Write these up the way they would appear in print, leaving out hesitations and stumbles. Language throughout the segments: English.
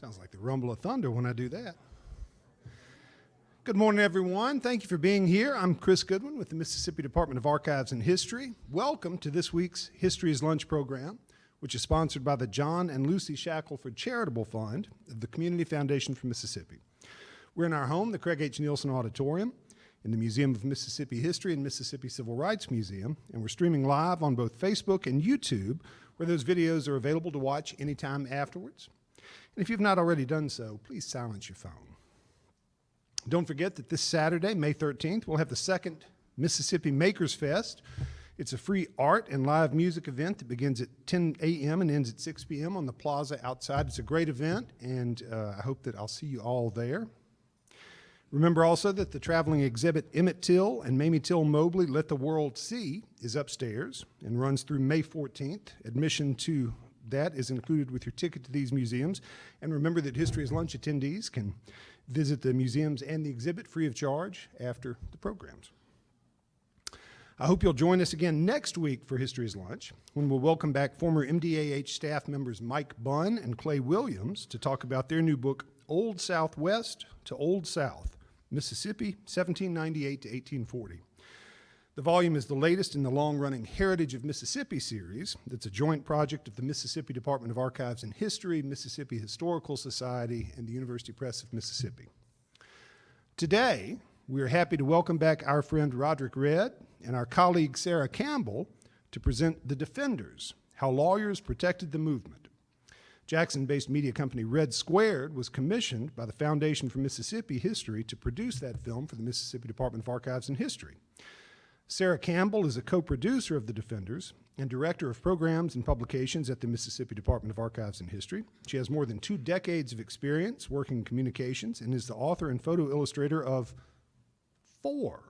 Sounds like the rumble of thunder when I do that. Good morning, everyone. Thank you for being here. I'm Chris Goodwin with the Mississippi Department of Archives and History. Welcome to this week's History is Lunch program, which is sponsored by the John and Lucy Shackelford Charitable Fund of the Community Foundation for Mississippi. We're in our home, the Craig H. Neilsen Auditorium, in the Museum of Mississippi History and Mississippi Civil Rights Museum, and we're streaming live on both Facebook and YouTube, where those videos are available to watch anytime afterwards. And if you've not already done so, please silence your phone. Don't forget that this Saturday, May 13th, we'll have the second Mississippi Makers Fest. It's a free art and live music event that begins at 10 a.m. and ends at 6 p.m. on the plaza outside. It's a great event, and I hope that I'll see you all there. Remember also that the traveling exhibit Emmett Till and Mamie Till Mobley Let the World See is upstairs and runs through May 14th. Admission to that is included with your ticket to these museums. And remember that History is Lunch attendees can visit the museums and the exhibit free of charge after the programs. I hope you'll join us again next week for History is Lunch, when we'll welcome back former MDAH staff members Mike Bunn and Clay Williams to talk about their new book, Old Southwest to Old South, Mississippi, 1798 to 1840. The volume is the latest in the long-running Heritage of Mississippi series that's a joint project of the Mississippi Department of Archives and History, Mississippi Historical Society, and the University Press of Mississippi. Today, we are happy to welcome back our friend Roderick Red and our colleague Sarah Campbell to present The Defenders, How Lawyers Protected the Movement. Jackson-based media company Red Squared was commissioned by the Foundation for Mississippi History to produce that film for the Mississippi Department of Archives and History. Sarah Campbell is a co-producer of The Defenders and director of programs and publications at the Mississippi Department of Archives and History. She has more than 2 decades of experience working in communications and is the author and photo illustrator of 4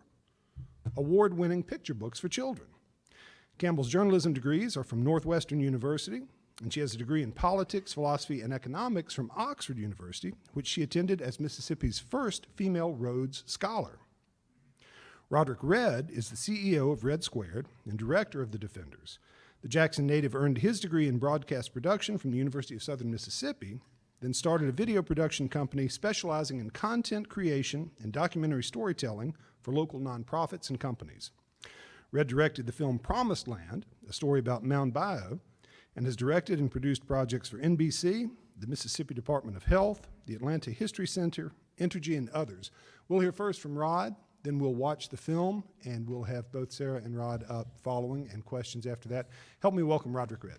award-winning picture books for children. Campbell's journalism degrees are from Northwestern University, and she has a degree in politics, philosophy, and economics from Oxford University, which she attended as Mississippi's first female Rhodes Scholar. Roderick Red is the CEO of Red Squared and director of The Defenders. The Jackson native earned his degree in broadcast production from the University of Southern Mississippi, then started a video production company specializing in content creation and documentary storytelling for local nonprofits and companies. Red directed the film Promised Land, a story about Mound Bayou, and has directed and produced projects for NBC, the Mississippi Department of Health, the Atlanta History Center, Entergy, and others. We'll hear first from Rod, then we'll watch the film, and we'll have both Sarah and Rod up following and questions after that. Help me welcome Roderick Red.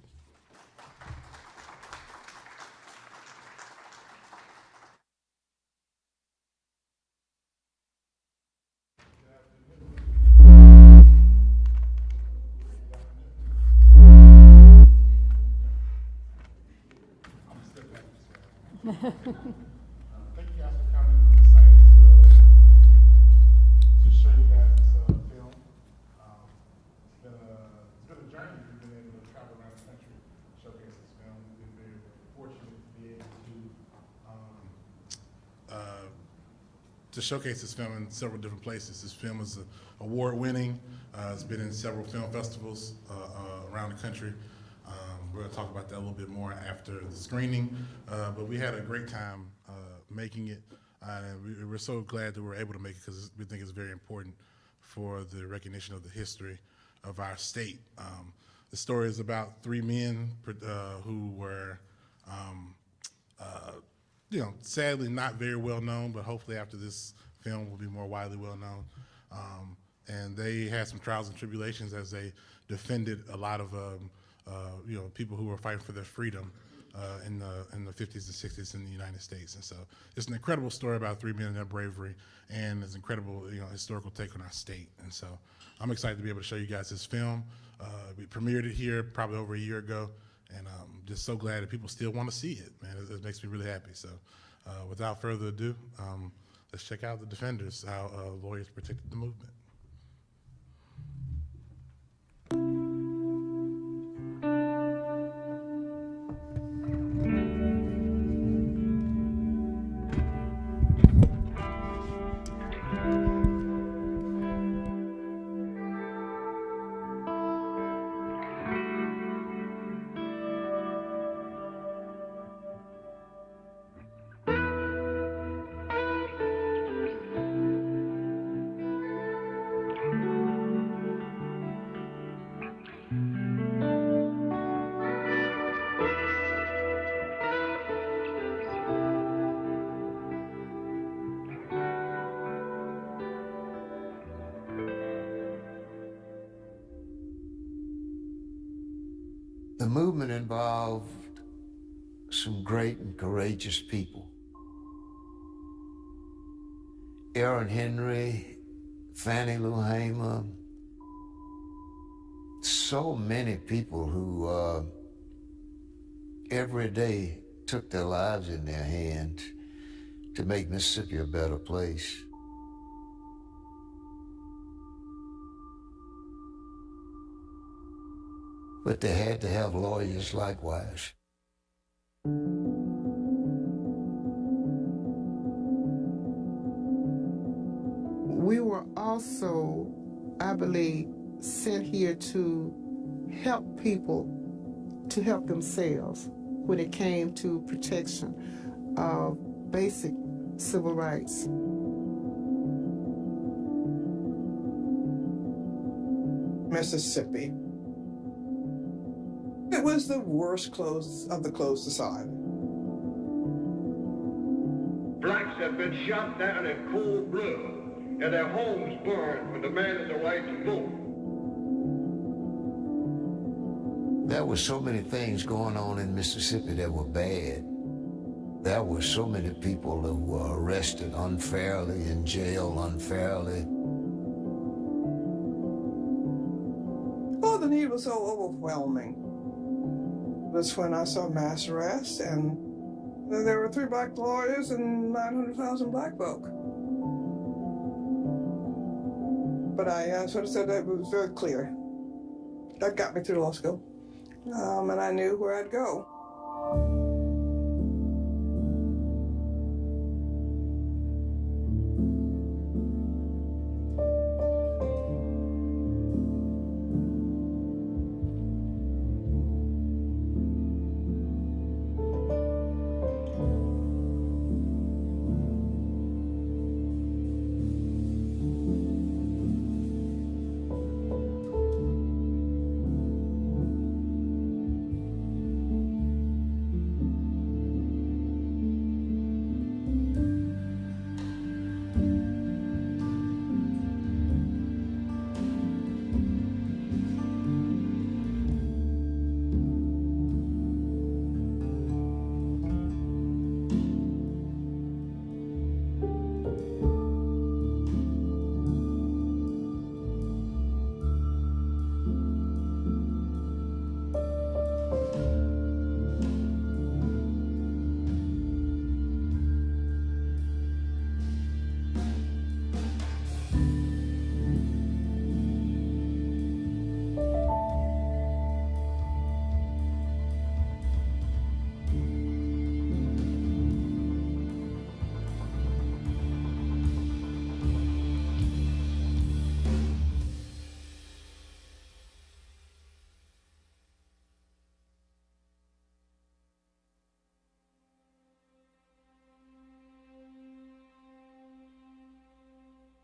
Thank you guys for coming. I'm excited to show you guys this film. It's been a journey. We've been able to travel around the country, showcase this film. We've been very fortunate to be able to showcase this film in several different places. This film is award-winning. It's been in several film festivals around the country. We're going to talk about that a little bit more after the screening, but we had a great time making it, and we're so glad that we're able to make it because we think it's very important for the recognition of the history of our state. The story is about 3 men who were, sadly not very well known, but hopefully after this film will be more widely well known. And they had some trials and tribulations as they defended a lot of people who were fighting for their freedom in the 50s and 60s in the United States. And so it's an incredible story about 3 men and their bravery, and it's an incredible historical take on our state. And so I'm excited to be able to show you guys this film. We premiered it here probably over a year ago, and I'm just so glad that people still want to see it, man. It makes me really happy. So without further ado, let's check out The Defenders, how lawyers protected the movement. The movement involved some great and courageous people. Aaron Henry, Fannie Lou Hamer, so many people who every day took their lives in their hands to make Mississippi a better place. But they had to have lawyers likewise. We were also, I believe, sent here to help people to help themselves when it came to protection of basic civil rights. Mississippi. It was the worst of the closed society. Blacks have been shot down in cold blood and their homes burned when demanding the right to vote. There were so many things going on in Mississippi that were bad. There were so many people who were arrested unfairly, in jail unfairly. Oh, the need was so overwhelming. It was when I saw mass arrests, and there were 3 black lawyers and 900,000 black folk. But I sort of said that it was very clear. That got me through law school. And I knew where I'd go.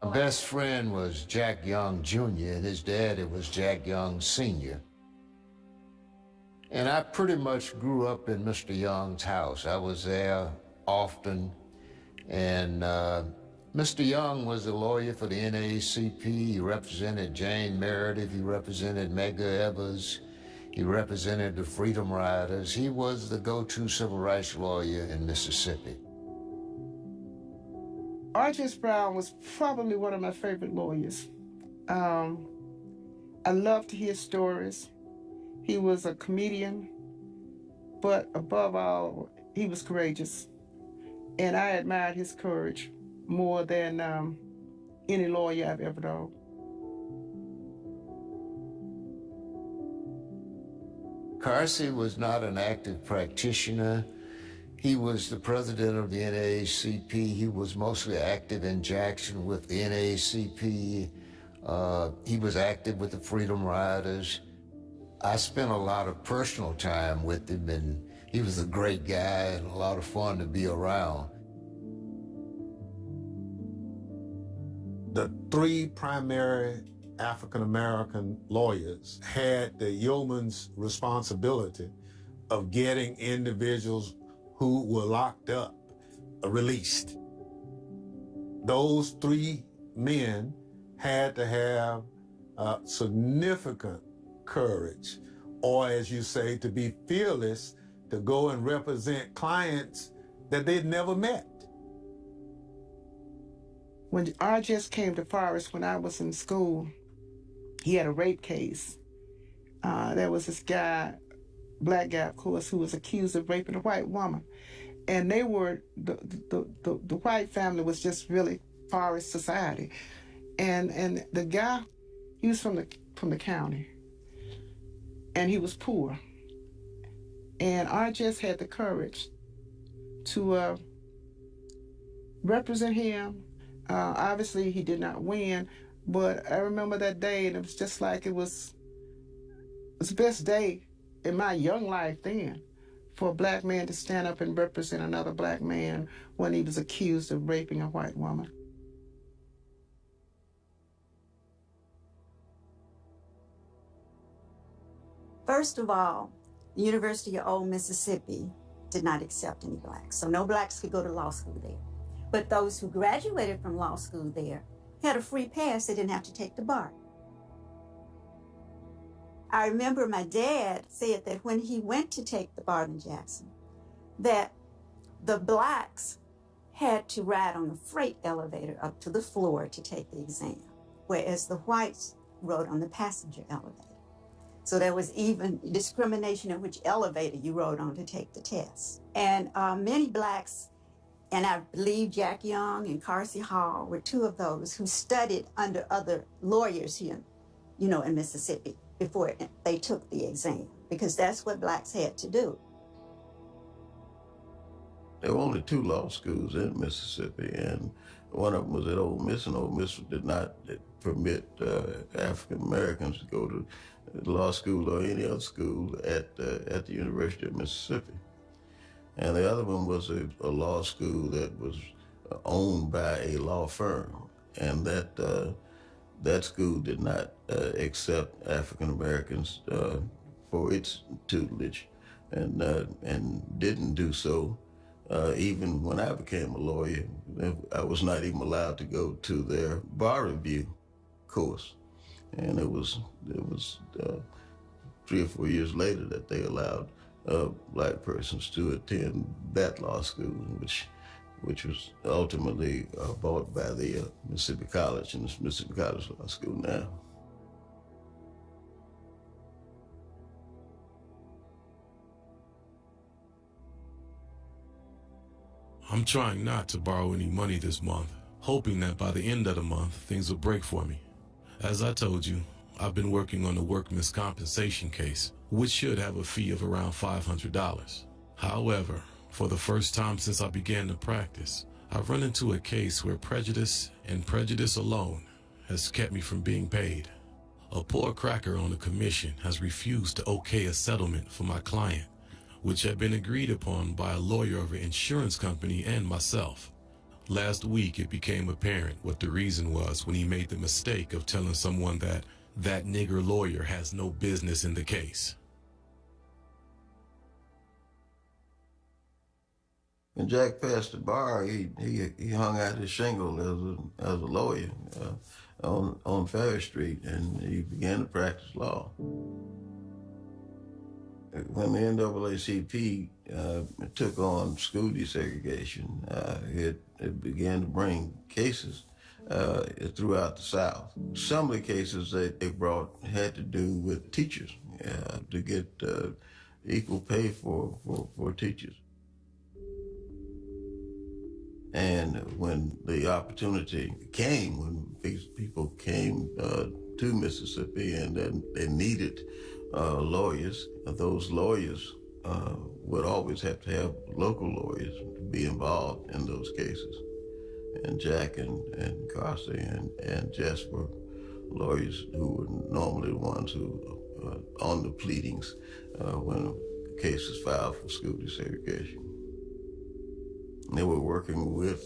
My best friend was Jack Young Jr., and his daddy was Jack Young Sr. And I pretty much grew up in Mr. Young's house. I was there often, and Mr. Young was a lawyer for the NAACP. He represented Jane Meredith, he represented Medgar Evers, he represented the Freedom Riders. He was the go-to civil rights lawyer in Mississippi. R.J. Brown was probably one of my favorite lawyers. I loved to hear stories. He was a comedian, but above all, he was courageous. And I admired his courage more than any lawyer I've ever known. Carsey was not an active practitioner. He was the president of the NAACP. He was mostly active in Jackson with the NAACP. He was active with the Freedom Riders. I spent a lot of personal time with him, and he was a great guy and a lot of fun to be around. The 3 primary African-American lawyers had the yeoman's responsibility of getting individuals who were locked up released. Those 3 men had to have significant courage or as you say, to be fearless to go and represent clients that they'd never met. When RJS came to Forest when I was in school, he had a rape case. There was this guy, black guy, of course, who was accused of raping a white woman. And they were, the white family was just really Forest society. And the guy, he was from the county, and he was poor. And RJS had the courage to represent him. Obviously, he did not win, but I remember that day, and it was just like it was the best day in my young life then, for a black man to stand up and represent another black man when he was accused of raping a white woman. First of all, the University of Old Mississippi did not accept any blacks, so no blacks could go to law school there. But those who graduated from law school there had a free pass. They didn't have to take the bar. I remember my dad said that when he went to take the bar in Jackson, that the blacks had to ride on the freight elevator up to the floor to take the exam, whereas the whites rode on the passenger elevator. So there was even discrimination in which elevator you rode on to take the test. And many blacks, and I believe Jack Young and Carsey Hall were two of those who studied under other lawyers here, in Mississippi before they took the exam, because that's what blacks had to do. There were only 2 law schools in Mississippi, and one of them was at Ole Miss, and Ole Miss did not permit African Americans to go to law school or any other school at the University of Mississippi. And the other one was a law school that was owned by a law firm, and that school did not accept African Americans for its tutelage, and didn't do so. Even when I became a lawyer, I was not even allowed to go to their bar review course, and it was 3 or 4 years later that they allowed black persons to attend that law school, which was ultimately bought by the Mississippi College, and it's Mississippi College Law School now. I'm trying not to borrow any money this month, hoping that by the end of the month, things will break for me. As I told you, I've been working on the workman's compensation case, which should have a fee of around $500. However, for the first time since I began to practice, I've run into a case where prejudice and prejudice alone has kept me from being paid. A poor cracker on the commission has refused to okay a settlement for my client, which had been agreed upon by a lawyer of an insurance company and myself. Last week, it became apparent what the reason was when he made the mistake of telling someone that nigger lawyer has no business in the case. When Jack passed the bar, he hung out his shingle as a lawyer on Ferry Street, and he began to practice law. When the NAACP took on school desegregation, it began to bring cases throughout the South. Some of the cases that they brought had to do with teachers, to get equal pay for teachers. And when the opportunity came, when people came to Mississippi and then they needed lawyers, those lawyers would always have to have local lawyers to be involved in those cases. And Jack and Carsey and Jess were lawyers who were normally the ones who on the pleadings when a case is filed for school desegregation. They were working with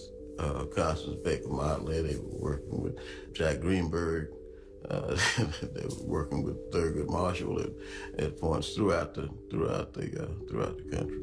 Constance Baker Motley. They were working with Jack Greenberg. They were working with Thurgood Marshall at points throughout the country.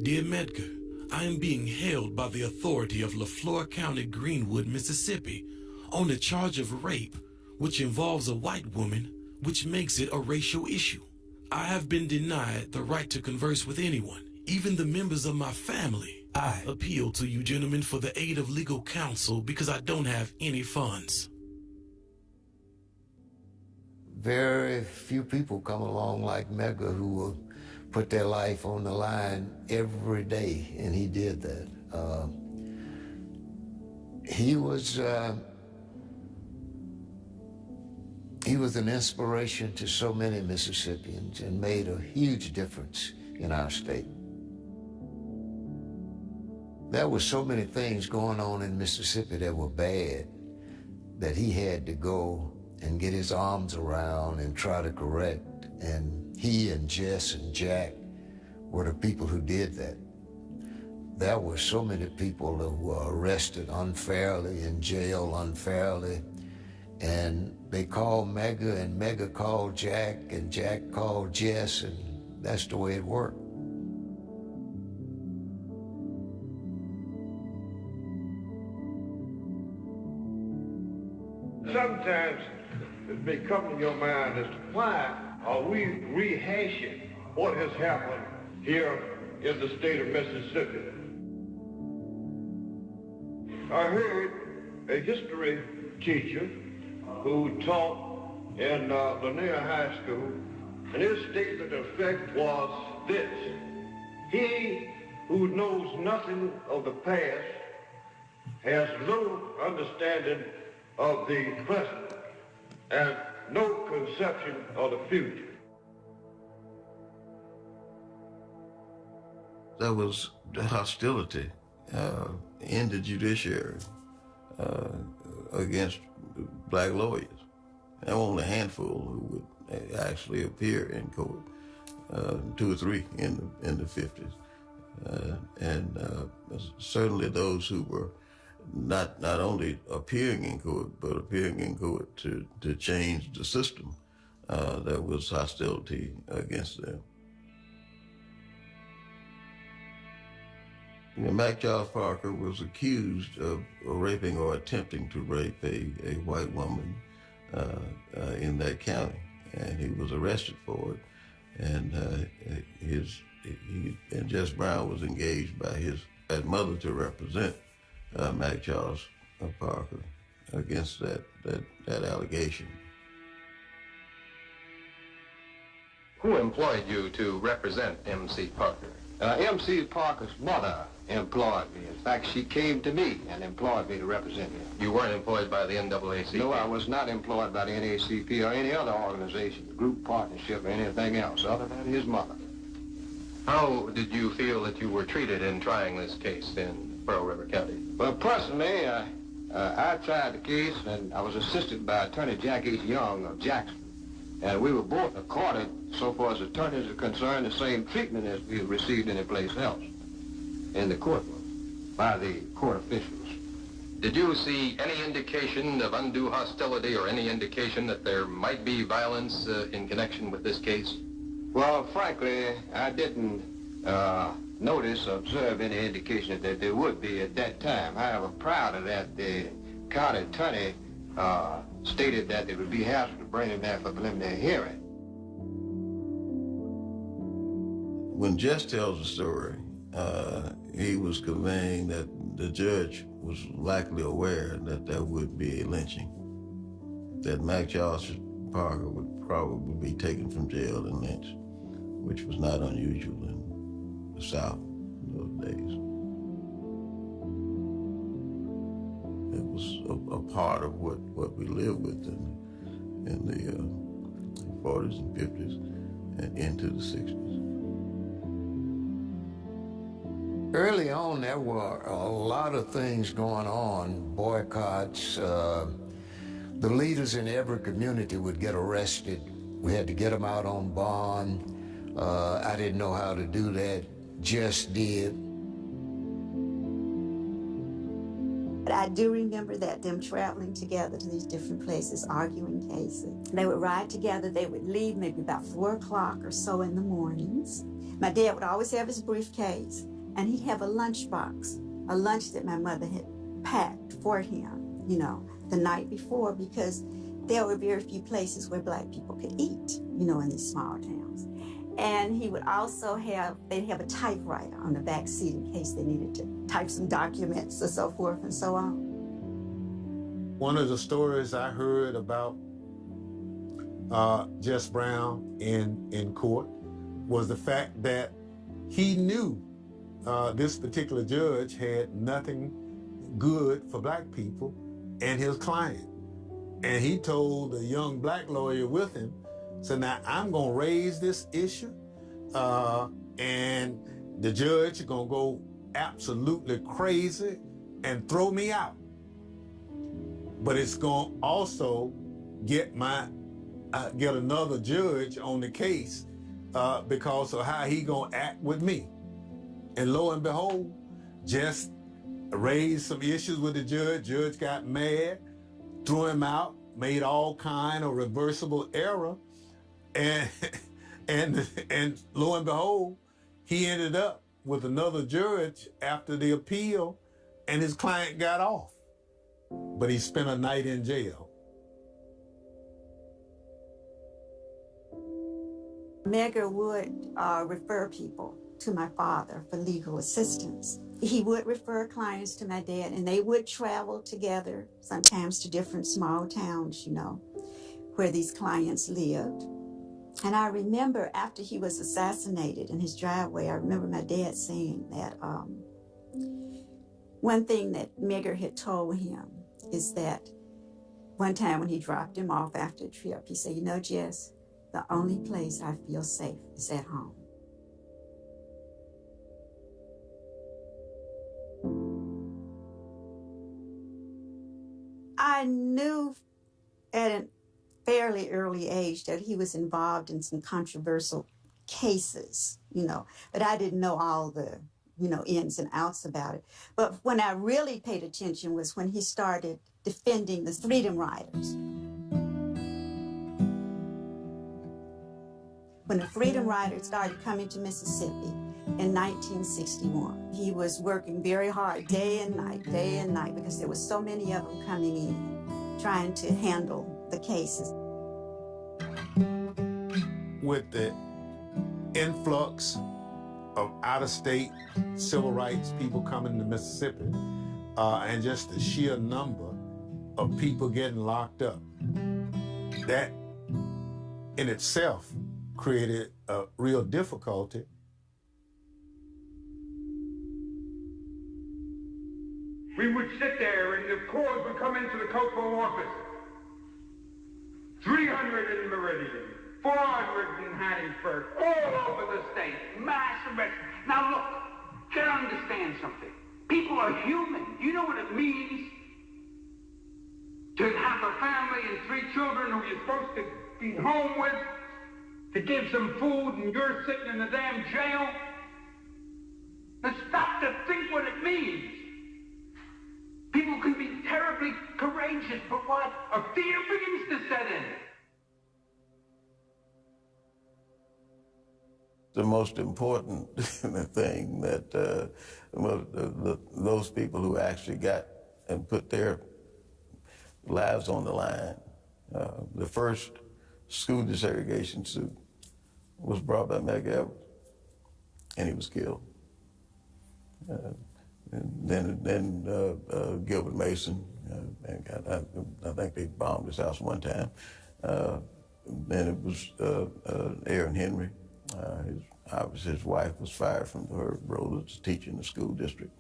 Dear Medgar, I am being held by the authority of LaFleur County, Greenwood, Mississippi, on a charge of rape, which involves a white woman, which makes it a racial issue. I have been denied the right to converse with anyone, even the members of my family. I appeal to you gentlemen for the aid of legal counsel because I don't have any funds. Very few people come along like Mega who will put their life on the line every day, and he did that. He was an inspiration to so many Mississippians and made a huge difference in our state. There were so many things going on in Mississippi that were bad that he had to go and get his arms around and try to correct. And he and Jess and Jack were the people who did that. There were so many people who were arrested unfairly, in jail unfairly, and they called Mega, and Mega called Jack, and Jack called Jess, and that's the way it worked. Sometimes it may come to your mind as to why are we rehashing what has happened here in the state of Mississippi. I heard a history teacher who taught in Lanier High School, and his statement of fact was this: he who knows nothing of the past has little understanding of the present and no conception of the future. There was the hostility in the judiciary against black lawyers. There were only a handful who would actually appear in court, 2 or 3 in the 50s. And certainly those who were not only appearing in court, but appearing in court to change the system, there was hostility against them. Mac Charles Parker was accused of raping or attempting to rape a white woman in that county, and he was arrested for it. And and Jess Brown was engaged by his mother to represent Mac Charles Parker against that allegation. Who employed you to represent M.C. Parker? M.C. Parker's mother employed me. In fact, she came to me and employed me to represent him. You weren't employed by the NAACP? No, I was not employed by the NAACP or any other organization, group partnership or anything else other than his mother. How did you feel that you were treated in trying this case in Pearl River County? Well, personally, I tried the case, and I was assisted by Attorney Jack H. Young of Jackson. And we were both accorded, so far as attorneys are concerned, the same treatment as we received anyplace else in the courtroom by the court officials. Did you see any indication of undue hostility or any indication that there might be violence in connection with this case? Well, frankly, I didn't notice or observe any indication that there would be at that time. However, prior to that, the county attorney stated that it would be hassle to bring him there for preliminary hearing. When Jess tells the story, he was conveying that the judge was likely aware that there would be a lynching, that Mac Charles Parker would probably be taken from jail and lynched, which was not unusual in the South in those days. It was a part of what we lived with in the 40s and 50s and into the 60s. Early on, there were a lot of things going on, boycotts. The leaders in every community would get arrested. We had to get them out on bond. I didn't know how to do that. Jess did. But I do remember that, them traveling together to these different places, arguing cases. They would ride together. They would leave maybe about 4 o'clock or so in the mornings. My dad would always have his briefcase. and he'd have a lunchbox, a lunch that my mother had packed for him, you know, the night before, because there were very few places where Black people could eat, you know, in these small towns. And he would also they'd have a typewriter on the back seat in case they needed to type some documents or so forth and so on. One of the stories I heard about Jess Brown in court was the fact that he knew this particular judge had nothing good for Black people and his client. And he told a young Black lawyer with him, said, now I'm gonna raise this issue and the judge is gonna go absolutely crazy and throw me out. But it's gonna also get another judge on the case because of how he gonna act with me. And lo and behold, just raised some issues with the judge. Judge got mad, threw him out, made all kind of reversible error, and lo and behold, he ended up with another judge after the appeal, and his client got off. But he spent a night in jail. Medgar would refer people to my father for legal assistance. He would refer clients to my dad, and they would travel together, sometimes to different small towns, you know, where these clients lived. And I remember after he was assassinated in his driveway, I remember my dad saying that one thing that Medgar had told him is that one time when he dropped him off after a trip, he said, you know, Jess, the only place I feel safe is at home. I knew at a fairly early age that he was involved in some controversial cases, you know, but I didn't know all the, you know, ins and outs about it. But when I really paid attention was when he started defending the Freedom Riders. When the Freedom Riders started coming to Mississippi in 1961, he was working very hard day and night, because there were so many of them coming in, trying to handle the cases. With the influx of out-of-state civil rights people coming to Mississippi, and just the sheer number of people getting locked up, that in itself created a real difficulty. We would sit there and the calls would come into the Cocoa office. 300 in Meridian, 400 in Hattiesburg, all over the state, mass arrests. Now look, you gotta understand something. People are human. You know what it means to have a family and 3 children who you're supposed to be home with, to give some food, and you're sitting in the damn jail? Now stop to think what it means. People can be terribly courageous, but what? A fear begins to set in. The most important thing that those people who actually got and put their lives on the line, the first school desegregation suit was brought by Medgar Evers, and he was killed. And then Gilbert Mason, I think they bombed his house one time. Then it was Aaron Henry. His wife was fired from her role as a teacher in the school district.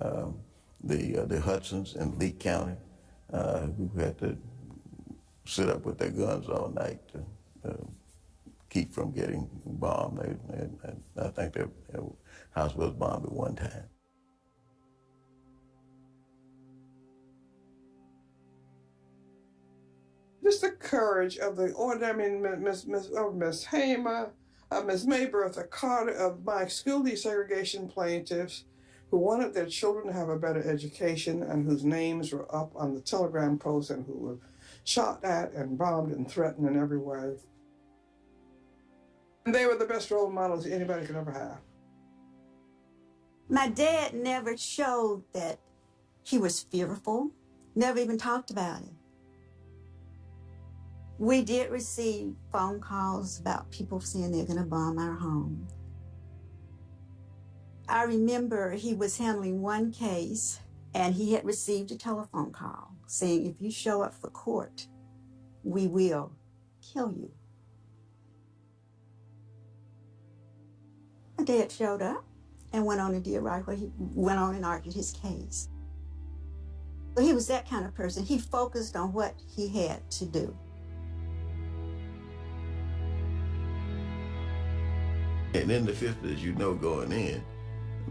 The Hudsons in Lee County, who had to sit up with their guns all night to keep from getting bombed. I think their house was bombed at one time. Just the courage of the order. I mean, Miss Hamer, Miss Maybertha Carter, of my school desegregation plaintiffs who wanted their children to have a better education and whose names were up on the telegram posts and who were shot at and bombed and threatened in every way. And they were the best role models anybody could ever have. My dad never showed that he was fearful, never even talked about it. We did receive phone calls about people saying they're going to bomb our home. I remember he was handling one case, and he had received a telephone call saying, if you show up for court, we will kill you. My dad showed up and went on and did right where he went on and argued his case. But he was that kind of person. He focused on what he had to do. And in the 50s, you know going in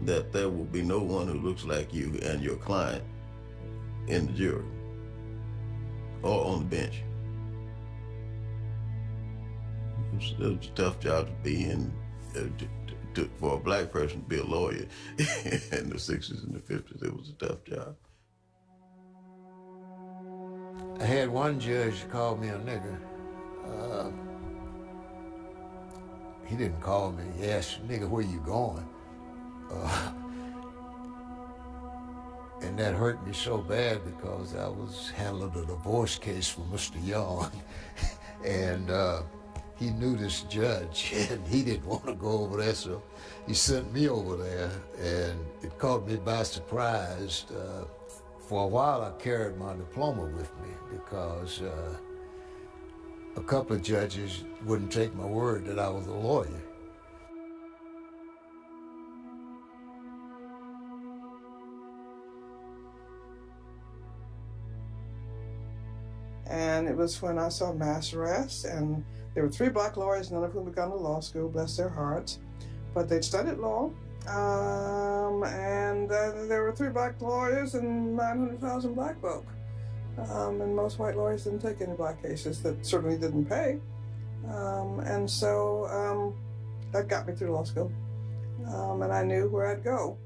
that there will be no one who looks like you and your client in the jury or on the bench. It was a tough job to be in, for a black person to be a lawyer in the 60s and the 50s. It was a tough job. I had one judge call me a nigger. He didn't call me. He asked, nigga, where you going? And that hurt me so bad because I was handling a divorce case for Mr. Young. And he knew this judge, and he didn't want to go over there, so he sent me over there, and it caught me by surprise. For a while, I carried my diploma with me because a couple of judges wouldn't take my word that I was a lawyer. And it was when I saw mass arrests, and there were 3 black lawyers, none of whom had gone to law school, bless their hearts, but they'd studied law. And there were 3 black lawyers and 900,000 black folk. And most white lawyers didn't take any black cases, that certainly didn't pay. And so that got me through law school. And I knew where I'd go.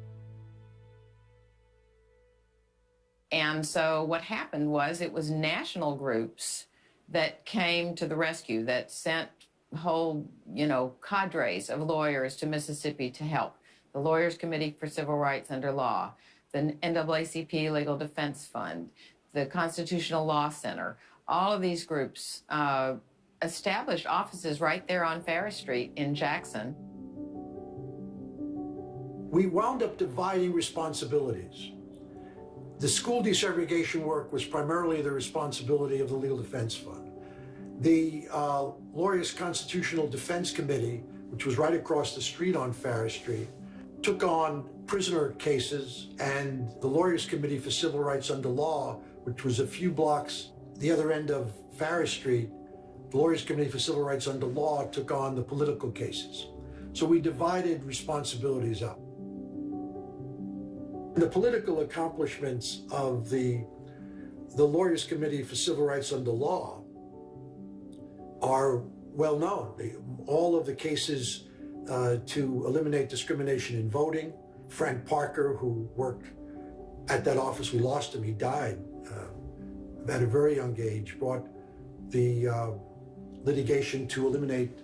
And so what happened was it was national groups that came to the rescue, that sent whole, cadres of lawyers to Mississippi to help. The Lawyers Committee for Civil Rights Under Law, the NAACP Legal Defense Fund, the Constitutional Law Center. All of these groups established offices right there on Ferris Street in Jackson. We wound up dividing responsibilities. The school desegregation work was primarily the responsibility of the Legal Defense Fund. The Lawyers Constitutional Defense Committee, which was right across the street on Ferris Street, took on prisoner cases, and the Lawyers Committee for Civil Rights Under Law, which was a few blocks the other end of Ferris Street, the Lawyers Committee for Civil Rights Under Law took on the political cases. So we divided responsibilities up. The political accomplishments of the Lawyers Committee for Civil Rights Under Law are well known. All of the cases to eliminate discrimination in voting. Frank Parker, who worked at that office, we lost him, he died at a very young age, brought the litigation to eliminate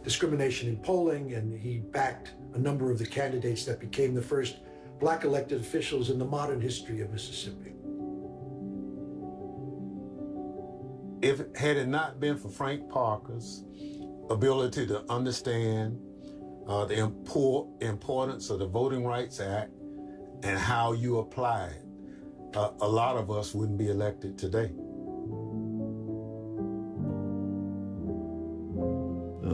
discrimination in polling, and he backed a number of the candidates that became the first black elected officials in the modern history of Mississippi. Had it not been for Frank Parker's ability to understand the importance of the Voting Rights Act and how you apply it, a lot of us wouldn't be elected today.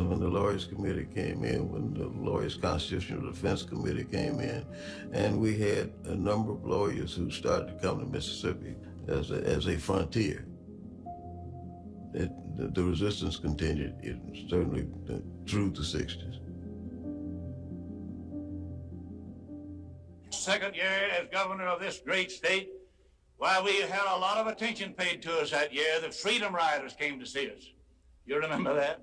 When the Lawyers Committee came in, when the Lawyers Constitutional Defense Committee came in, and we had a number of lawyers who started to come to Mississippi as a frontier. The resistance continued, certainly through the 60s. Second year as governor of this great state, why, we had a lot of attention paid to us that year. The Freedom Riders came to see us. You remember that?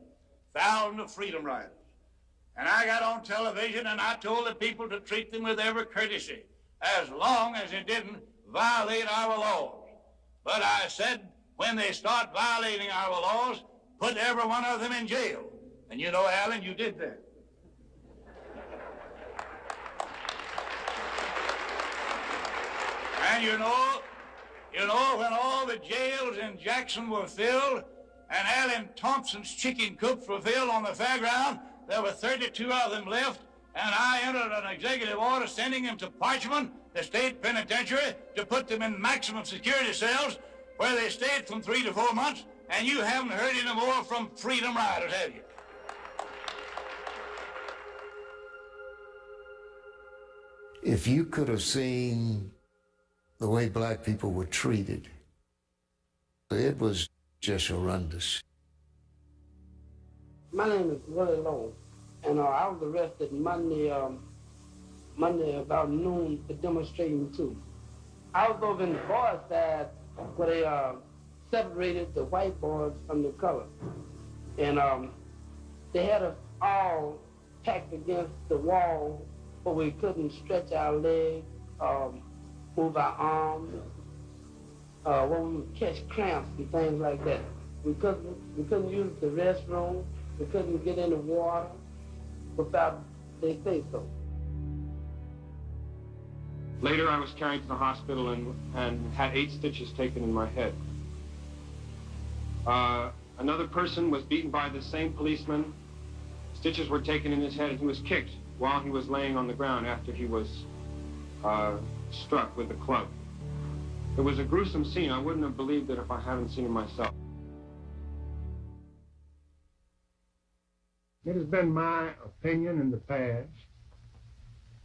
Thousands of Freedom Riders. And I got on television and I told the people to treat them with every courtesy, as long as it didn't violate our laws. But I said, when they start violating our laws, put every one of them in jail. And you know, Alan, you did that. And you know, when all the jails in Jackson were filled and Allen Thompson's chicken coops were filled on the fairground, there were 32 of them left, and I entered an executive order sending them to Parchman, the state penitentiary, to put them in maximum security cells where they stayed from 3 to 4 months, and you haven't heard any more from Freedom Riders, have you? If you could have seen the way black people were treated, it was just horrendous. My name is Willie Lowe, and I was arrested Monday about noon for demonstrating too. I was over in the boys' side where they separated the white boys from the color, and they had us all packed against the wall where we couldn't stretch our legs, move our arms, where we would catch cramps and things like that. We couldn't use the restroom. We couldn't get in the water without they say so. Later, I was carried to the hospital and had 8 stitches taken in my head. Another person was beaten by the same policeman. Stitches were taken in his head, and he was kicked while he was laying on the ground after he was struck with a club. It was a gruesome scene. I wouldn't have believed it if I hadn't seen it myself. It has been my opinion in the past,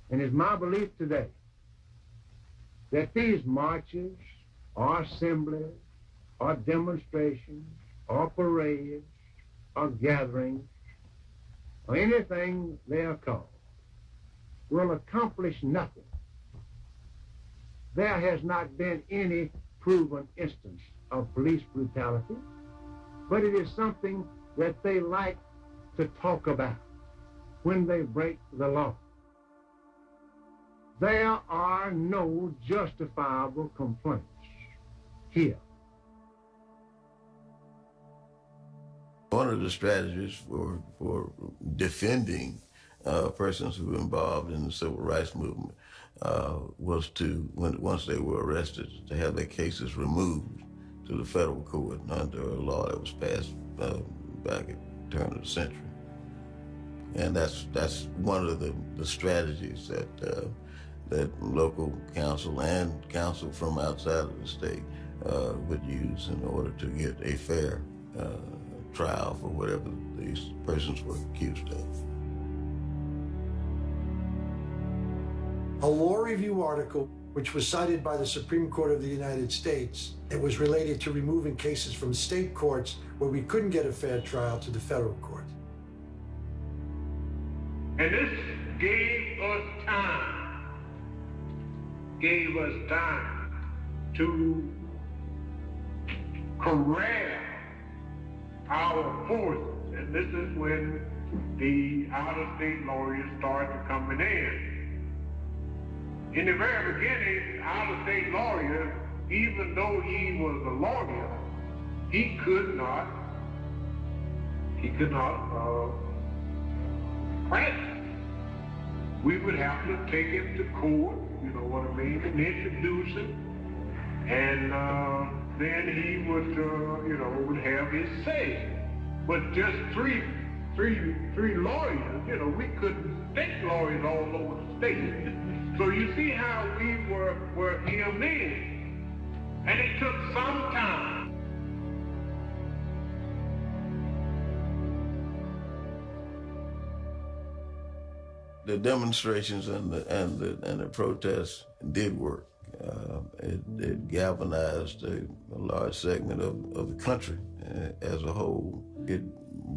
and is my belief today, that these marches, or assemblies, or demonstrations, or parades, or gatherings, or anything they are called, will accomplish nothing. There has not been any proven instance of police brutality, but it is something that they like to talk about when they break the law. There are no justifiable complaints here. One of the strategies for defending persons who were involved in the civil rights movement was to, once they were arrested, to have their cases removed to the federal court under a law that was passed back at the turn of the century. And that's one of the strategies that local counsel and counsel from outside of the state would use in order to get a fair trial for whatever these persons were accused of. A law review article, which was cited by the Supreme Court of the United States, it was related to removing cases from state courts where we couldn't get a fair trial to the federal court. And this gave us time to corral our forces. And this is when the out-of-state lawyers started coming in. In the very beginning, out-of-state lawyers, even though he was a lawyer, he could not practice. We would have to take him to court, you know what I mean, and introduce him, and then he would, would have his say. But just three lawyers, we couldn't take lawyers all over the state. So you see how we were hemmed in, and it took some time. The demonstrations and the protests did work. It galvanized a large segment of the country as a whole. It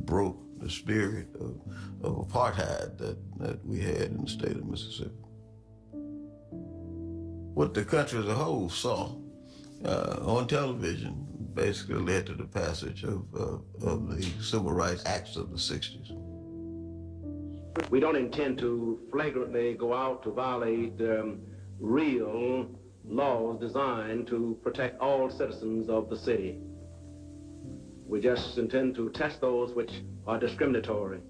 broke the spirit of apartheid that we had in the state of Mississippi. What the country as a whole saw on television basically led to the passage of the Civil Rights Acts of the 60s. We don't intend to flagrantly go out to violate real laws designed to protect all citizens of the city. We just intend to test those which are discriminatory.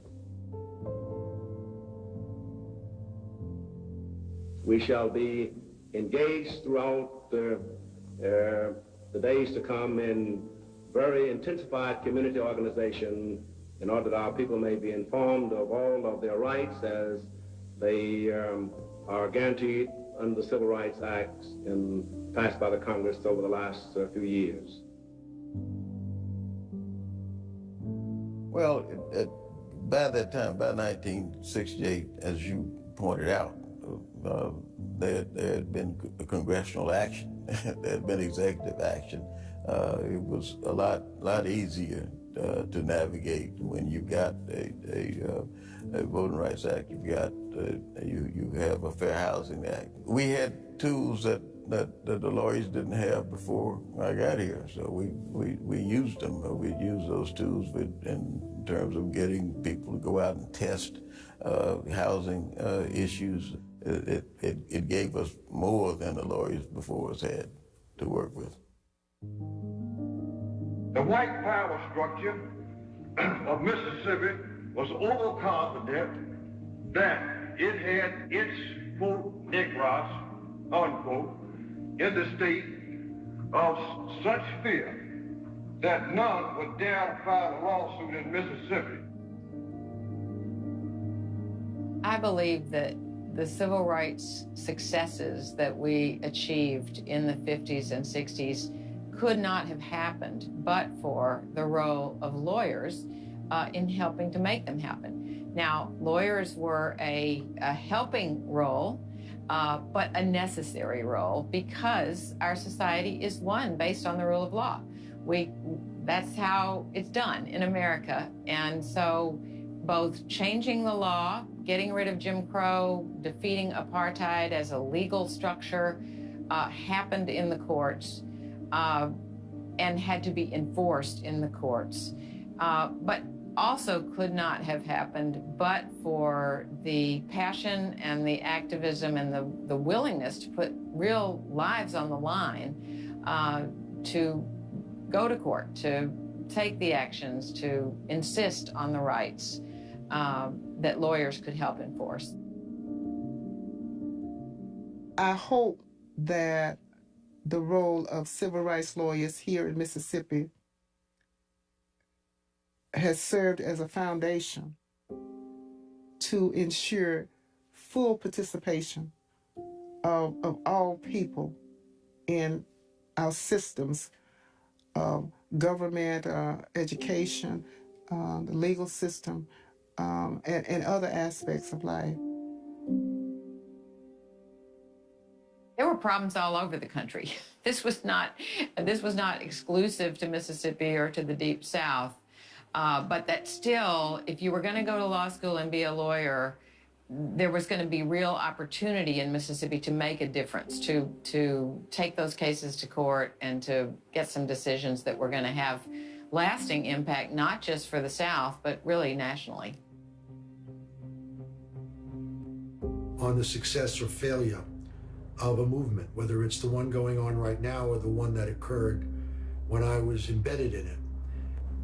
We shall be engaged throughout the days to come in very intensified community organization in order that our people may be informed of all of their rights as they are guaranteed under the Civil Rights Acts passed by the Congress over the last few years. Well, by that time, by 1968, as you pointed out, there had been congressional action, there had been executive action. It was a lot easier to navigate when you got a Voting Rights Act. You have a Fair Housing Act. We had tools that the lawyers didn't have before I got here, so we used them. We used those tools in terms of getting people to go out and test housing issues. It gave us more than the lawyers before us had to work with. The white power structure of Mississippi was overconfident that it had its quote Negroes, unquote, in the state of such fear that none would dare to file a lawsuit in Mississippi. I believe that the civil rights successes that we achieved in the 50s and 60s could not have happened but for the role of lawyers in helping to make them happen. Now, lawyers were a helping role, but a necessary role because our society is one based on the rule of law. That's how it's done in America. And so both changing the law, getting rid of Jim Crow, defeating apartheid as a legal structure happened in the courts and had to be enforced in the courts. But also could not have happened but for the passion and the activism and the willingness to put real lives on the line to go to court, to take the actions, to insist on the rights that lawyers could help enforce. I hope that the role of civil rights lawyers here in Mississippi has served as a foundation to ensure full participation of all people in our systems of government, education, the legal system, and other aspects of life. There were problems all over the country. This was not exclusive to Mississippi or to the Deep South. But that still, if you were going to go to law school and be a lawyer, there was going to be real opportunity in Mississippi to make a difference, to take those cases to court and to get some decisions that were going to have lasting impact, not just for the South, but really nationally. On the success or failure of a movement, whether it's the one going on right now or the one that occurred when I was embedded in it.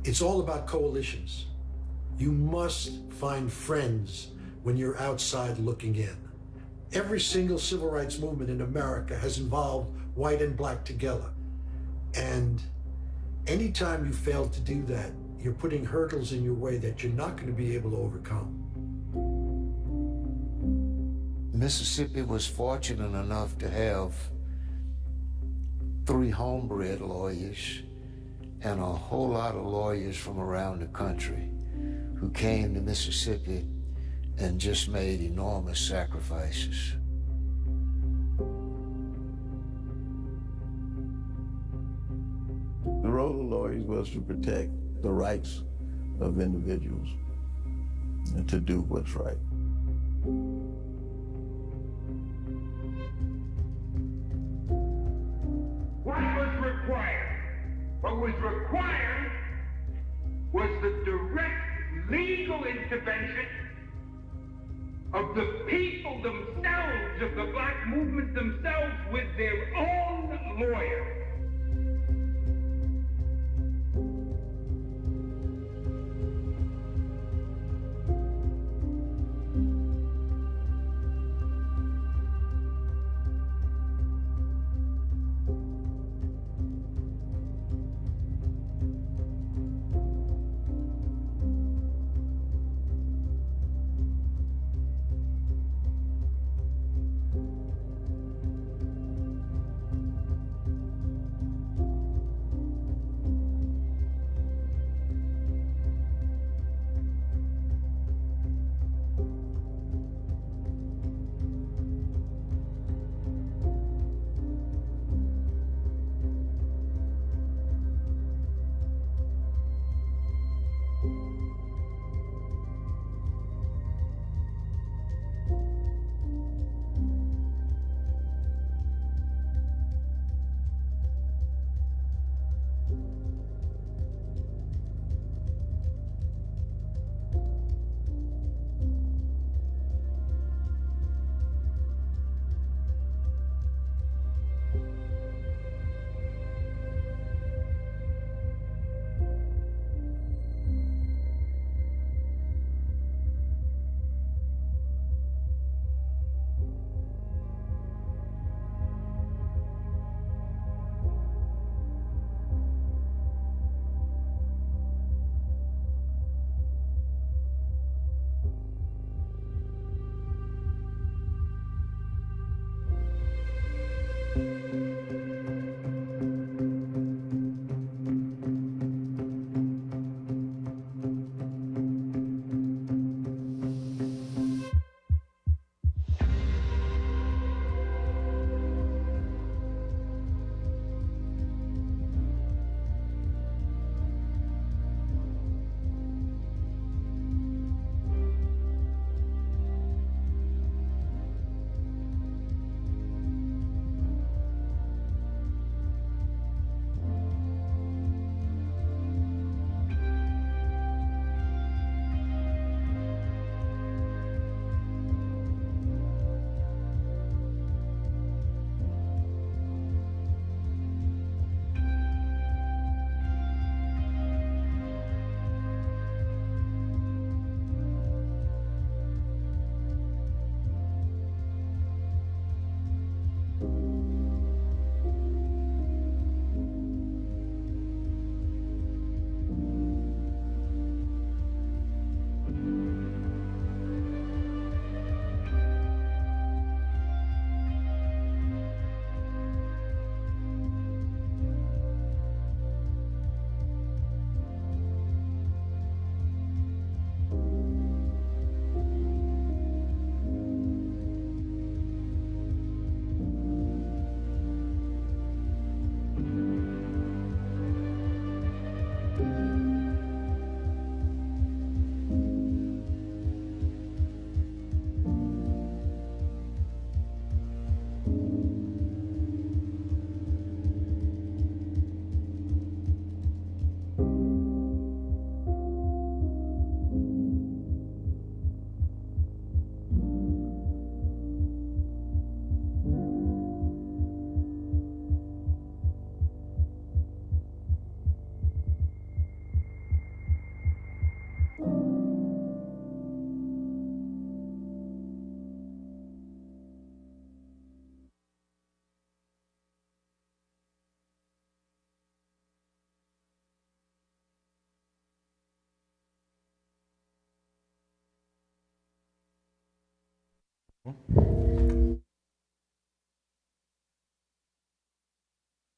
It's all about coalitions. You must find friends when you're outside looking in. Every single civil rights movement in America has involved white and black together. And anytime you fail to do that, you're putting hurdles in your way that you're not going to be able to overcome. Mississippi was fortunate enough to have 3 homebred lawyers and a whole lot of lawyers from around the country who came to Mississippi and just made enormous sacrifices. The role of lawyers was to protect the rights of individuals and to do what's right. What was required? What was required was the direct legal intervention of the people themselves, of the black movement themselves, with their own lawyers.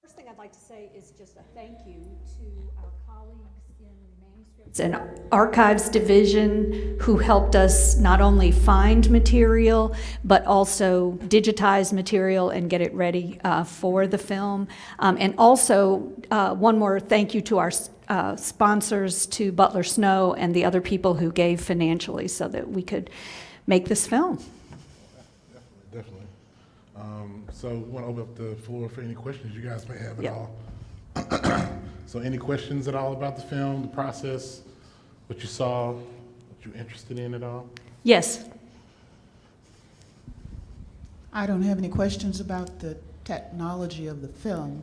First thing I'd like to say is just a thank you to our colleagues in the Manuscripts and Archives Division who helped us not only find material, but also digitize material and get it ready for the film. And also, one more thank you to our sponsors, to Butler Snow and the other people who gave financially so that we could make this film. Definitely. So we want to open up the floor for any questions you guys may have at all. So any questions at all about the film, the process, what you saw, what you're interested in at all? Yes. I don't have any questions about the technology of the film.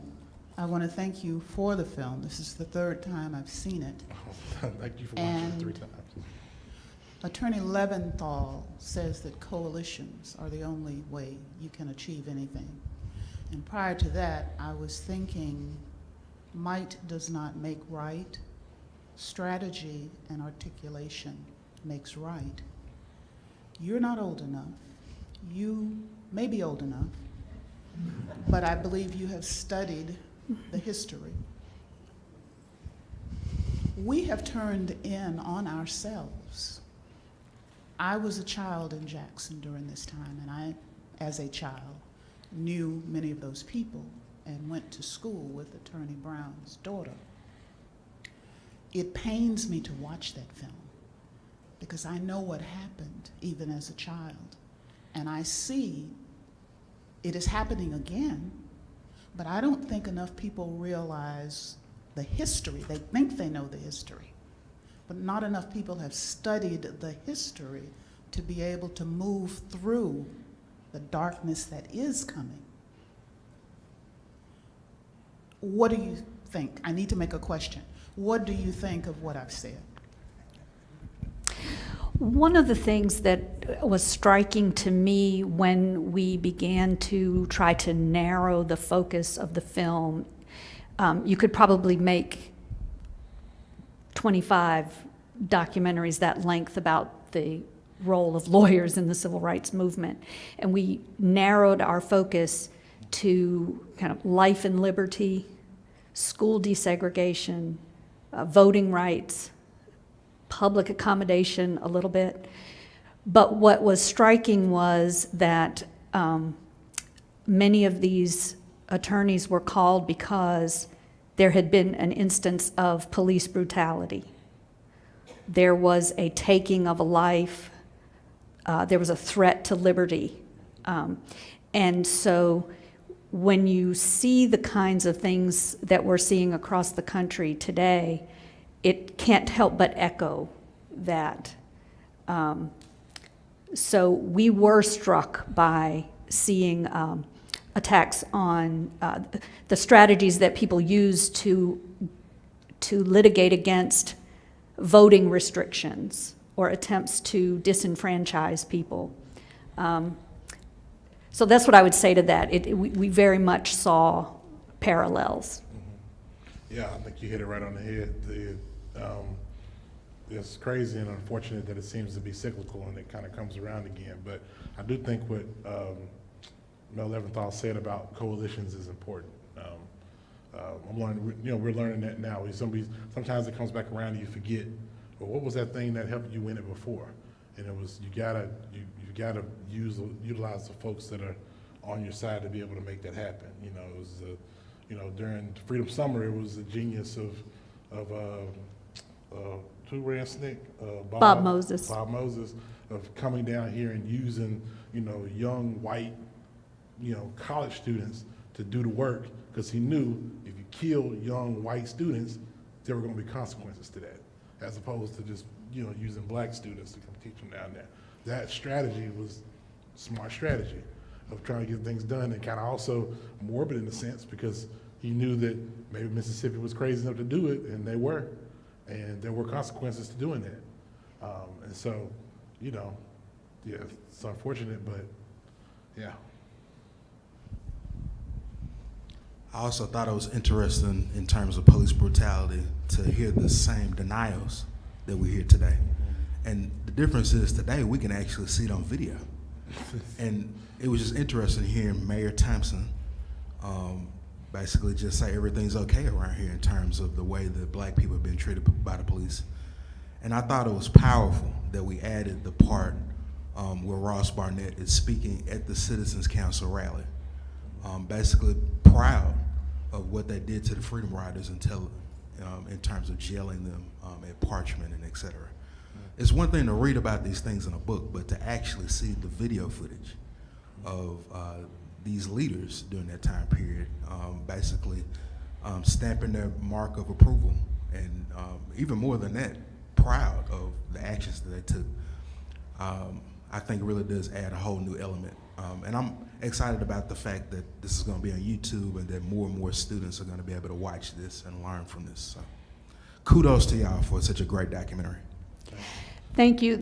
I want to thank you for the film. This is the third time I've seen it. Thank you for watching it 3 times. Attorney Leventhal says that coalitions are the only way you can achieve anything. And prior to that, I was thinking might does not make right. Strategy and articulation makes right. You're not old enough. You may be old enough, but I believe you have studied the history. We have turned in on ourselves. I was a child in Jackson during this time, and I, as a child, knew many of those people and went to school with Attorney Brown's daughter. It pains me to watch that film because I know what happened even as a child, and I see it is happening again, but I don't think enough people realize the history. They think they know the history, but not enough people have studied the history to be able to move through the darkness that is coming. What do you think? I need to make a question. What do you think of what I've said? One of the things that was striking to me when we began to try to narrow the focus of the film, you could probably make 25 documentaries that length about the role of lawyers in the civil rights movement. And we narrowed our focus to kind of life and liberty, school desegregation, voting rights, public accommodation a little bit. But what was striking was that many of these attorneys were called because there had been an instance of police brutality. There was a taking of a life. There was a threat to liberty. And so when you see the kinds of things that we're seeing across the country today, it can't help but echo that. So we were struck by seeing attacks on the strategies that people use to litigate against voting restrictions or attempts to disenfranchise people. So that's what I would say to that. We very much saw parallels. Yeah, I think you hit it right on the head. It's crazy and unfortunate that it seems to be cyclical and it kind of comes around again. But I do think what Mel Leventhal said about coalitions is important. I'm learning, we're learning that now. Sometimes it comes back around and you forget, well, what was that thing that helped you win it before? And it was, you gotta utilize the folks that are on your side to be able to make that happen. It was, during Freedom Summer, it was the genius of who ran SNCC? Bob Moses. Bob Moses, of coming down here and using, young white, college students to do the work, because he knew if you kill young white students, there were going to be consequences to that, as opposed to just, using black students to come teach them down there. That strategy was smart strategy of trying to get things done, and kind of also morbid in a sense, because he knew that maybe Mississippi was crazy enough to do it, and they were. And there were consequences to doing that. And so, yeah, it's unfortunate, but yeah. I also thought it was interesting in terms of police brutality to hear the same denials that we hear today. And the difference is today we can actually see it on video. And it was just interesting hearing Mayor Thompson basically just say everything's okay around here in terms of the way that black people have been treated by the police. And I thought it was powerful that we added the part where Ross Barnett is speaking at the Citizens Council rally, basically proud of what they did to the Freedom Riders in terms of jailing them at Parchment and et cetera. It's one thing to read about these things in a book, but to actually see the video footage of these leaders during that time period, basically stamping their mark of approval, and even more than that, proud of the actions that they took. I think it really does add a whole new element. And I'm excited about the fact that this is going to be on YouTube and that more and more students are going to be able to watch this and learn from this. So kudos to y'all for such a great documentary. Thank you.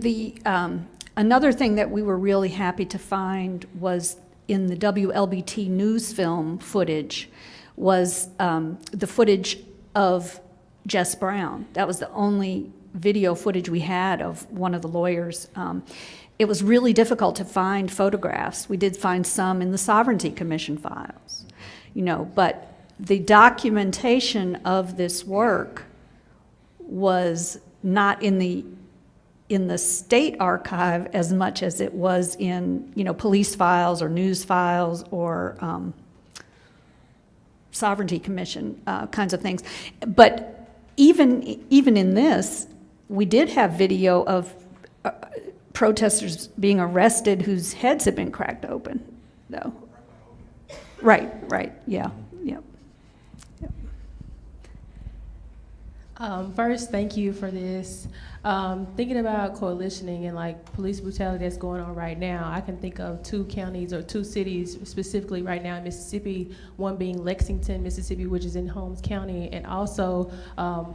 Another thing that we were really happy to find was in the WLBT news film footage was the footage of Jess Brown. That was the only video footage we had of one of the lawyers. It was really difficult to find photographs. We did find some in the Sovereignty Commission files, but the documentation of this work was not in the state archive as much as it was in, police files or news files or Sovereignty Commission kinds of things. But even in this, we did have video of protesters being arrested whose heads had been cracked open, though. Right, yeah. First, thank you for this. Thinking about coalitioning and police brutality that's going on right now, I can think of 2 counties or 2 cities specifically right now in Mississippi, one being Lexington, Mississippi, which is in Holmes County, and also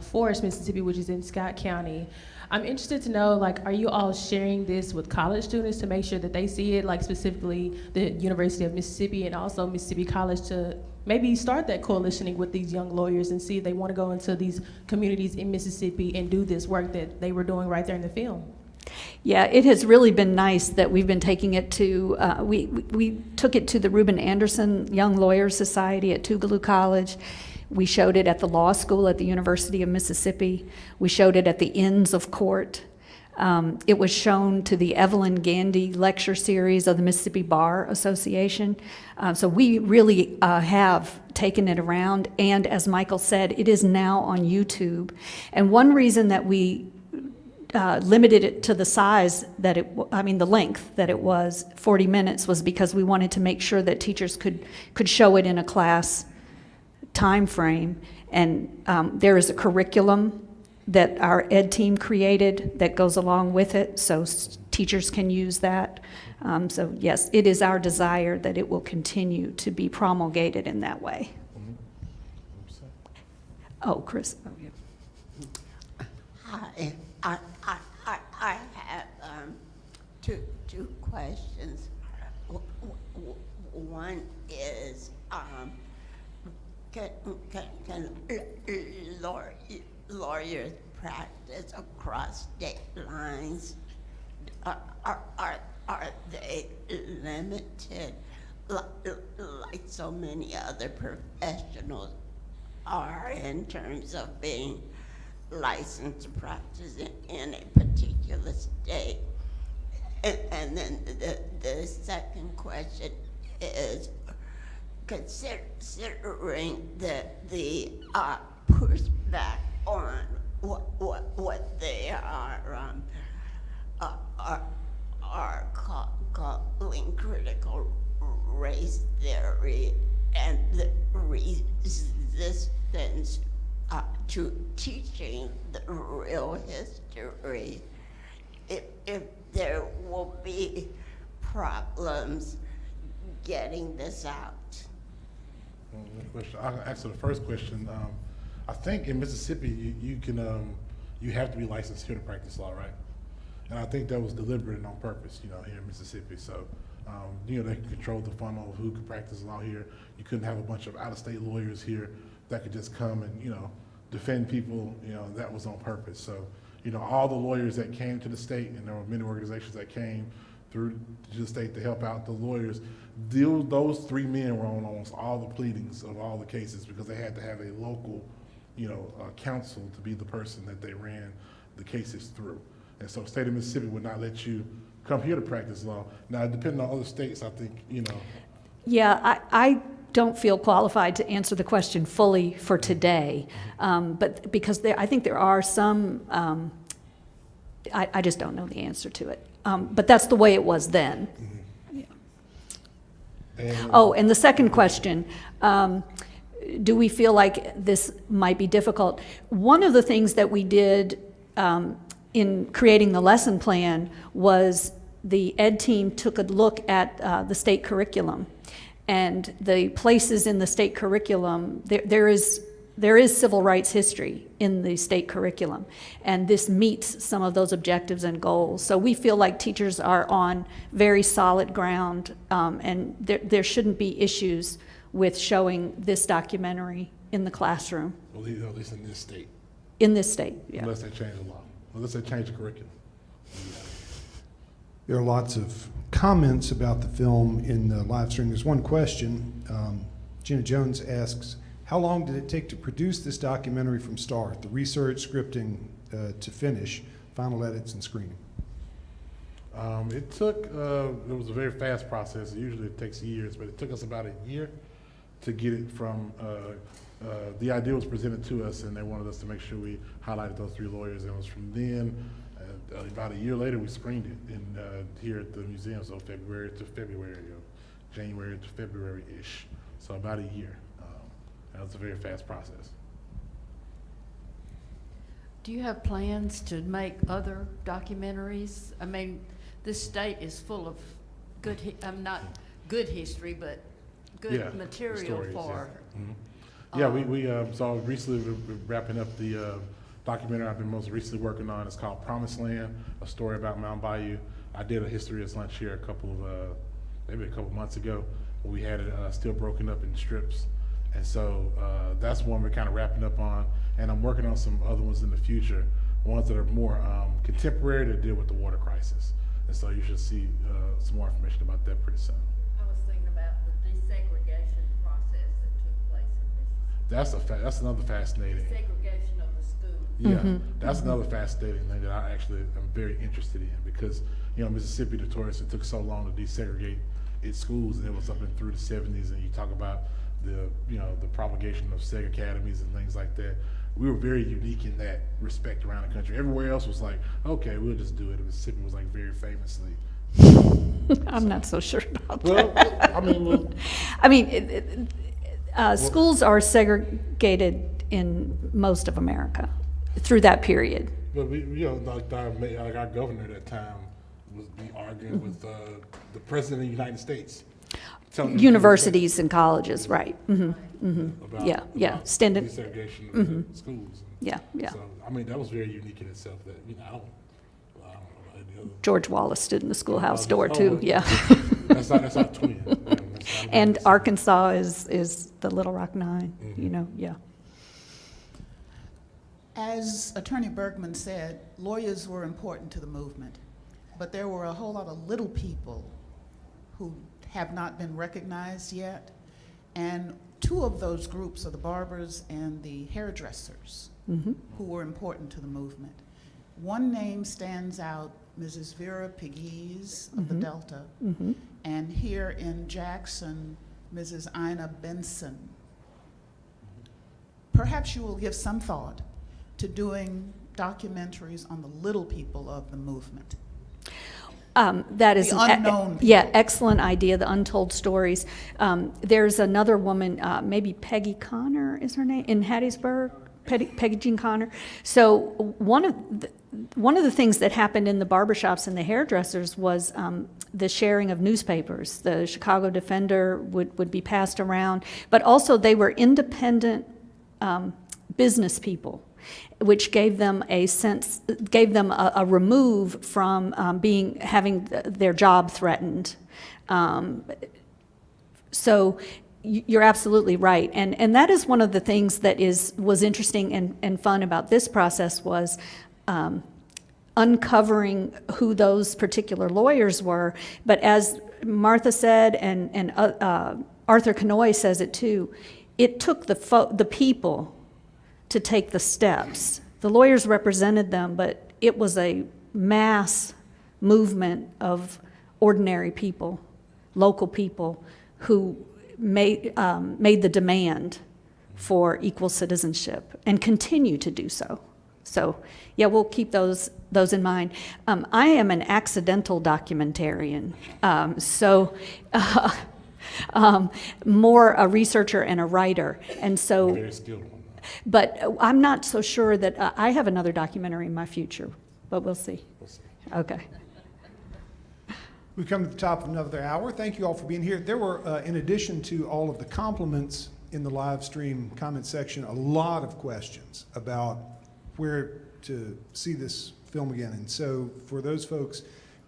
Forest, Mississippi, which is in Scott County. I'm interested to know, are you all sharing this with college students to make sure that they see it, specifically the University of Mississippi and also Mississippi College, to maybe start that coalitioning with these young lawyers and see if they want to go into these communities in Mississippi and do this work that they were doing right there in the film? Yeah, it has really been nice that we've been taking it to, we took it to the Reuben Anderson Young Lawyers Society at Tougaloo College. We showed it at the law school at the University of Mississippi. We showed it at the Inns of Court. It was shown to the Evelyn Gandy lecture series of the Mississippi Bar Association. So we really have taken it around, and as Michael said, it is now on YouTube. And one reason that we limited it to the size that the length that it was, 40 minutes, was because we wanted to make sure that teachers could show it in a class time frame. And there is a curriculum that our ed team created that goes along with it, so teachers can use that. So yes, it is our desire that it will continue to be promulgated in that way. Oh, Chris. Oh, yeah. I have two questions. One is, can lawyers practice across state lines? Are they limited like so many other professionals are in terms of being licensed to practice in a particular state? And then the second question is, considering the pushback on what they are calling critical race theory and the resistance to teaching the real history, if there will be problems getting this out. I'll answer the first question. I think in Mississippi, you have to be licensed here to practice law, right? And I think that was deliberate and on purpose, here in Mississippi. So, they can control the funnel of who could practice law here. You couldn't have a bunch of out-of-state lawyers here that could just come and, defend people, that was on purpose. So, all the lawyers that came to the state, and there were many organizations that came through to the state to help out the lawyers, those 3 men were on almost all the pleadings of all the cases because they had to have a local, counsel to be the person that they ran the cases through. And so the state of Mississippi would not let you come here to practice law. Now, depending on other states, I think, Yeah, I don't feel qualified to answer the question fully for today, but because I think there are some, I just don't know the answer to it. But that's the way it was then. Yeah. And the second question, do we feel like this might be difficult? One of the things that we did in creating the lesson plan was the ed team took a look at the state curriculum, and the places in the state curriculum, there is civil rights history in the state curriculum, and this meets some of those objectives and goals. So we feel like teachers are on very solid ground, and there shouldn't be issues with showing this documentary in the classroom. Well, at least in this state. In this state, yeah. Unless they change the law, unless they change the curriculum. There are lots of comments about the film in the live stream. There's one question. Gina Jones asks, how long did it take to produce this documentary from start, the research, scripting, to finish, final edits and screening? It was a very fast process. Usually it takes years, but it took us about a year to get it from, the idea was presented to us and they wanted us to make sure we highlighted those 3 lawyers. And it was from then, about a year later, we screened it here at the museum, so January to February-ish. So about a year. That was a very fast process. Do you have plans to make other documentaries? I mean, this state is full of good, not good history, but good material stories, for. Yeah, we so recently we're wrapping up the documentary I've been most recently working on. It's called Promised Land, a story about Mount Bayou. I did a history at lunch here maybe a couple months ago. We had it still broken up in strips. And so that's one we're kind of wrapping up on. And I'm working on some other ones in the future, ones that are more contemporary that deal with the water crisis. And so you should see some more information about that pretty soon. I was thinking about the desegregation process that took place in Mississippi. That's another fascinating. Desegregation of the schools. Yeah, that's another fascinating thing that I actually am very interested in because, Mississippi notoriously took so long to desegregate its schools, and it was up and through the 70s, and you talk about the propagation of Seg academies and things like that. We were very unique in that respect around the country. Everywhere else was like, okay, we'll just do it. And Mississippi was like very famously. I'm not so sure about that. Schools are segregated in most of America through that period. But like our governor at that time was arguing with the president of the United States. Universities and colleges, right? About Standard desegregation of schools. Yeah. So that was very unique in itself. That I don't know. George Wallace stood in the schoolhouse door too. Yeah. That's our twin. Alabama. Arkansas is the Little Rock Nine, you know, yeah. As Attorney Bergman said, lawyers were important to the movement, but there were a whole lot of little people who have not been recognized yet. And two of those groups are the barbers and the hairdressers, who were important to the movement. One name stands out, Mrs. Vera Pegues of the Delta, and here in Jackson, Mrs. Ina Benson. Perhaps you will give some thought to doing documentaries on the little people of the movement. That is The unknown people. yeah, excellent idea. The untold stories. There's another woman, maybe Peggy Connor is her name, in Hattiesburg. Peggy Jean Connor. So one of the things that happened in the barbershops and the hairdressers was the sharing of newspapers. The Chicago Defender would be passed around, but also they were independent business people, which gave them a sense, gave them a remove from having their job threatened. So you're absolutely right, and that is one of the things that was interesting and fun about this process was uncovering who those particular lawyers were. But as Martha said, and Arthur Kanoy says it too, it took the people to take the steps. The lawyers represented them, but it was a mass movement of ordinary people, local people, who made the demand for equal citizenship and continue to do so. So, yeah, we'll keep those in mind. I am an accidental documentarian, more a researcher and a writer, and so. Very skilled one. But I'm not so sure that I have another documentary in my future, but we'll see. Okay. We've come to the top of another hour. Thank you all for being here. There were, in addition to all of the compliments in the live stream comment section, a lot of questions about where to see this film again. And so for those folks,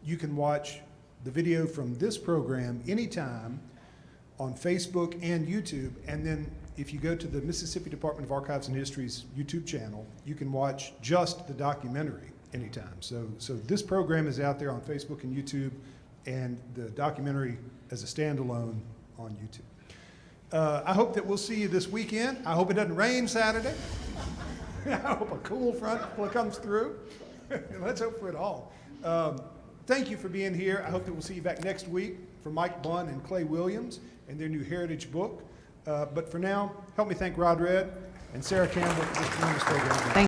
you can watch the video from this program anytime on Facebook and YouTube. And then if you go to the Mississippi Department of Archives and History's YouTube channel, you can watch just the documentary anytime. So this program is out there on Facebook and YouTube, and the documentary as a standalone on YouTube. I hope that we'll see you this weekend. I hope it doesn't rain Saturday. I hope a cool front comes through. Let's hope for it all. Thank you for being here. I hope that we'll see you back next week for Mike Bunn and Clay Williams and their new Heritage book. But for now, help me thank Rod Red and Sarah Campbell for this tremendous program.